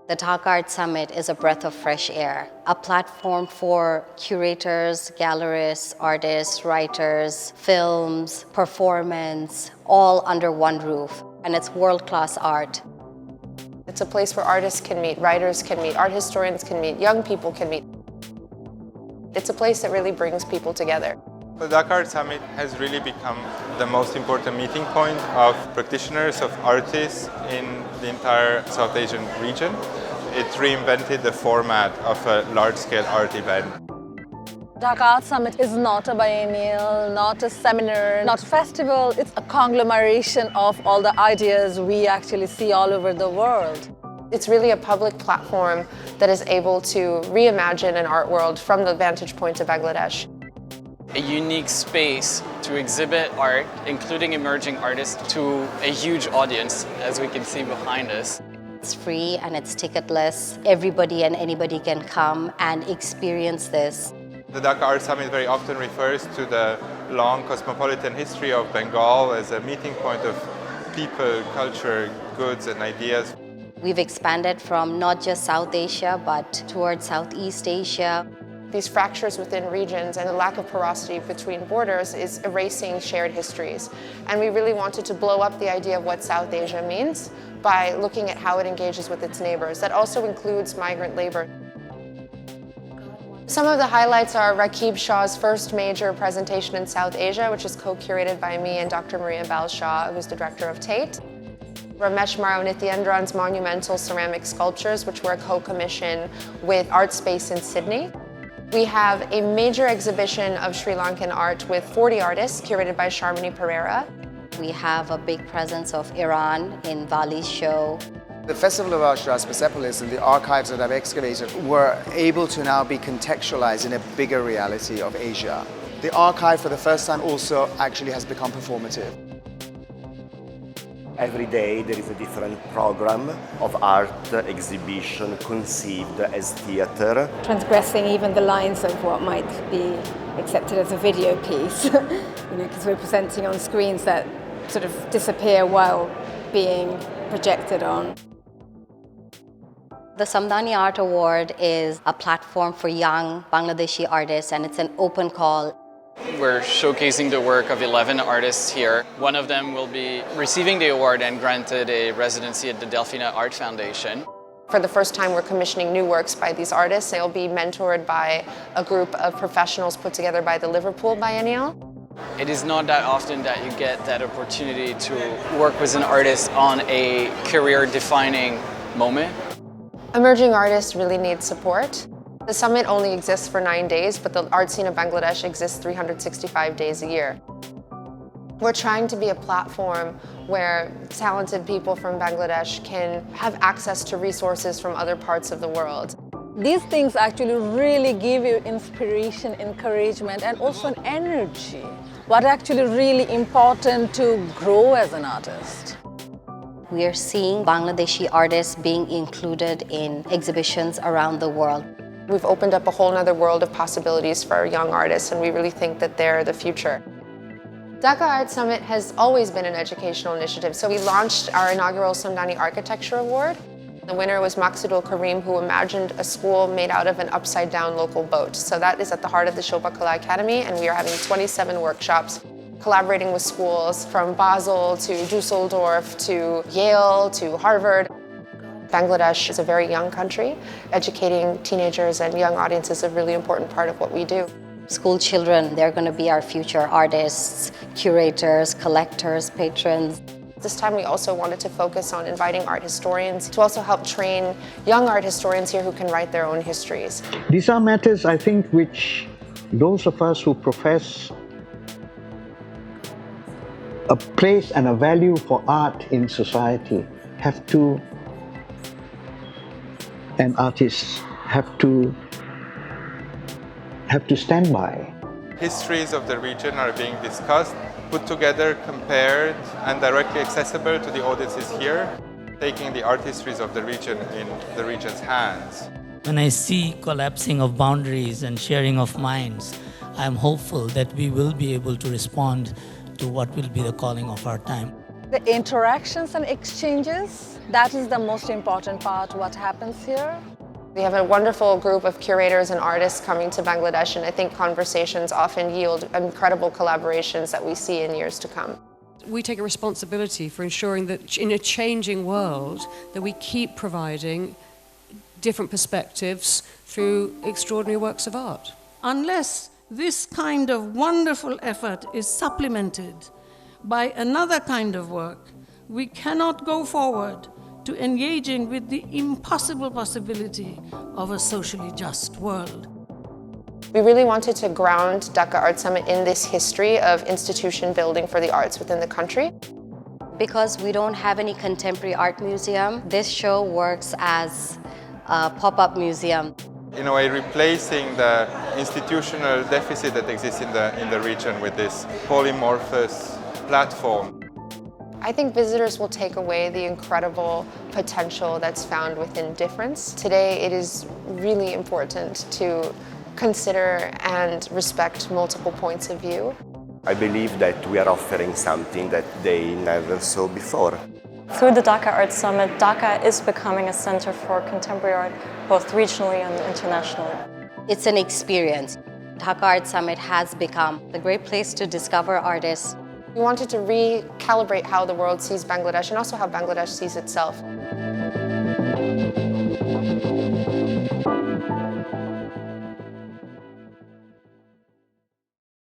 The Dhaka Art Summit is a breath of fresh air, a platform for curators, gallerists, artists, writers, films, performance, all under one roof. And it's world-class art. It's a place where artists can meet, writers can meet, art historians can meet, young people can meet. It's a place that really brings people together. The Dhaka Art Summit has really become the most important meeting point of practitioners, of artists in the entire South Asian region. It reinvented the format of a large-scale art event. Dhaka Art Summit is not a biennial, not a seminar, not a festival. It's a conglomeration of all the ideas we actually see all over the world. It's really a public platform that is able to reimagine an art world from the vantage point of Bangladesh. A unique space to exhibit art, including emerging artists, to a huge audience, as we can see behind us. It's free and it's ticketless. Everybody and anybody can come and experience this. The Dhaka Art Summit very often refers to the long cosmopolitan history of Bengal as a meeting point of people, culture, goods and ideas. We've expanded from not just South Asia, but towards Southeast Asia. These fractures within regions and the lack of porosity between borders is erasing shared histories. And we really wanted to blow up the idea of what South Asia means by looking at how it engages with its neighbors. That also includes migrant labor. Some of the highlights are Rakib Shah's first major presentation in South Asia, which is co-curated by me and Dr. Maria Balshaw, who's the director of Tate. Ramesh Nithyendran's monumental ceramic sculptures, which were a co-commission with Art Space in Sydney. We have a major exhibition of Sri Lankan art with 40 artists, curated by Sharmini Pereira. We have a big presence of Iran in Vali's show. The Festival of Art Persepolis and the archives that I've excavated were able to now be contextualized in a bigger reality of Asia. The archive for the first time also actually has become performative. Every day there is a different program of art exhibition conceived as theater. Transgressing even the lines of what might be accepted as a video piece, because we're presenting on screens that sort of disappear while being projected on. The Samdani Art Award is a platform for young Bangladeshi artists, and it's an open call. We're showcasing the work of 11 artists here. One of them will be receiving the award and granted a residency at the Delphina Art Foundation. For the first time, we're commissioning new works by these artists. They'll be mentored by a group of professionals put together by the Liverpool Biennial. It is not that often that you get that opportunity to work with an artist on a career-defining moment. Emerging artists really need support. The summit only exists for 9 days, but the art scene of Bangladesh exists 365 days a year. We're trying to be a platform where talented people from Bangladesh can have access to resources from other parts of the world. These things actually really give you inspiration, encouragement, and also an energy. What actually really important to grow as an artist. We are seeing Bangladeshi artists being included in exhibitions around the world. We've opened up a whole other world of possibilities for our young artists, and we really think that they're the future. Dhaka Art Summit has always been an educational initiative, so we launched our inaugural Samdani Architecture Award. The winner was Maqsoodul Karim, who imagined a school made out of an upside-down local boat. So that is at the heart of the Shilpa Kala Academy, and we are having 27 workshops, collaborating with schools from Basel to Dusseldorf to Yale to Harvard. Bangladesh is a very young country. Educating teenagers and young audiences is a really important part of what we do. School children, they're going to be our future artists, curators, collectors, patrons. This time we also wanted to focus on inviting art historians to also help train young art historians here who can write their own histories. These are matters, I think, which those of us who profess a place and a value for art in society have to, and artists have to stand by. Histories of the region are being discussed, put together, compared, and directly accessible to the audiences here, taking the art histories of the region in the region's hands. When I see collapsing of boundaries and sharing of minds, I am hopeful that we will be able to respond to what will be the calling of our time. The interactions and exchanges, that is the most important part, what happens here. We have a wonderful group of curators and artists coming to Bangladesh, and I think conversations often yield incredible collaborations that we see in years to come. We take a responsibility for ensuring that in a changing world that we keep providing different perspectives through extraordinary works of art. Unless this kind of wonderful effort is supplemented by another kind of work, we cannot go forward to engaging with the impossible possibility of a socially just world. We really wanted to ground Dhaka Art Summit in this history of institution building for the arts within the country. Because we don't have any contemporary art museum, this show works as a pop-up museum. In a way, replacing the institutional deficit that exists in the region with this polymorphous platform. I think visitors will take away the incredible potential that's found within difference. Today, it is really important to consider and respect multiple points of view. I believe that we are offering something that they never saw before. Through the Dhaka Art Summit, Dhaka is becoming a center for contemporary art, both regionally and internationally. It's an experience. Dhaka Art Summit has become a great place to discover artists. We wanted to recalibrate how the world sees Bangladesh and also how Bangladesh sees itself.